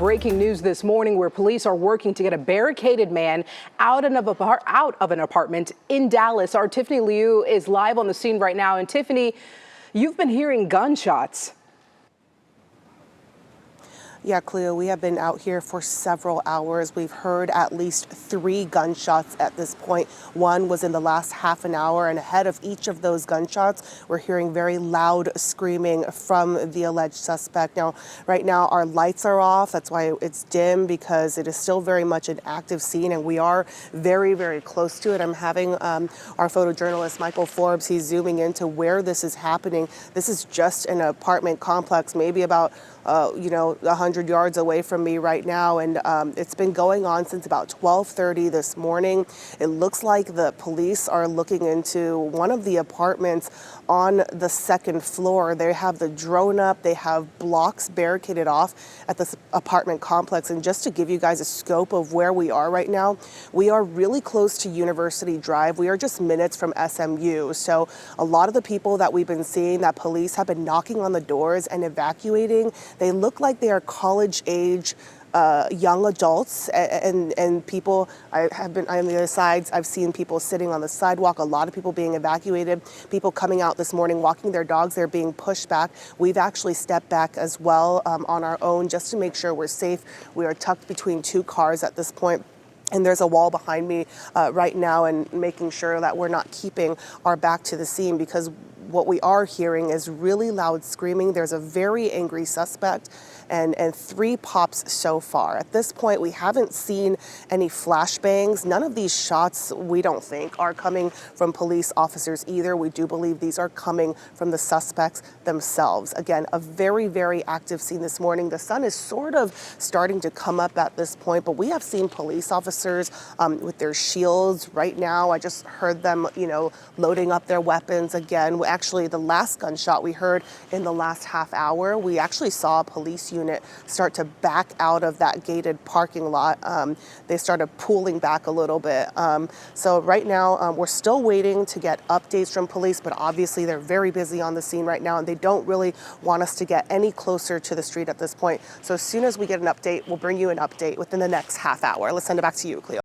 Breaking news this morning where police are working to get a barricaded man out of an apartment in Dallas. Our Tiffany Liu is live on the scene right now. And Tiffany, you've been hearing gunshots. Yeah, Cleo, we have been out here for several hours. We've heard at least 3 gunshots at this point. One was in the last half an hour, and ahead of each of those gunshots, we're hearing very loud screaming from the alleged suspect. Now, right now, our lights are off. That's why it's dim, because it is still very much an active scene, and we are very, very close to it. I'm having our photojournalist, Michael Forbes, he's zooming into where this is happening. This is just an apartment complex, maybe about 100 yards away from me right now, and it's been going on since about 12:30 this morning. It looks like the police are looking into one of the apartments on the 2nd floor. They have the drone up, they have blocks barricaded off at this apartment complex. And just to give you guys a scope of where we are right now, we are really close to University Drive. We are just minutes from SMU. So a lot of the people that we've been seeing that police have been knocking on the doors and evacuating, they look like they are college age young adults and people. On the other sides, I've seen people sitting on the sidewalk, a lot of people being evacuated, people coming out this morning, walking their dogs, they're being pushed back. We've actually stepped back as well on our own just to make sure we're safe. We are tucked between 2 cars at this point. And there's a wall behind me right now, and making sure that we're not keeping our back to the scene, because what we are hearing is really loud screaming. There's a very angry suspect, and 3 pops so far. At this point, we haven't seen any flashbangs. None of these shots, we don't think, are coming from police officers either. We do believe these are coming from the suspects themselves. Again, a very, very active scene this morning. The sun is sort of starting to come up at this point, but we have seen police officers with their shields right now. I just heard them, loading up their weapons again. Actually, the last gunshot we heard in the last half hour, we actually saw a police unit start to back out of that gated parking lot. They started pulling back a little bit. So right now, we're still waiting to get updates from police, but obviously they're very busy on the scene right now, and they don't really want us to get any closer to the street at this point. So as soon as we get an update, we'll bring you an update within the next half hour. Let's send it back to you, Cleo.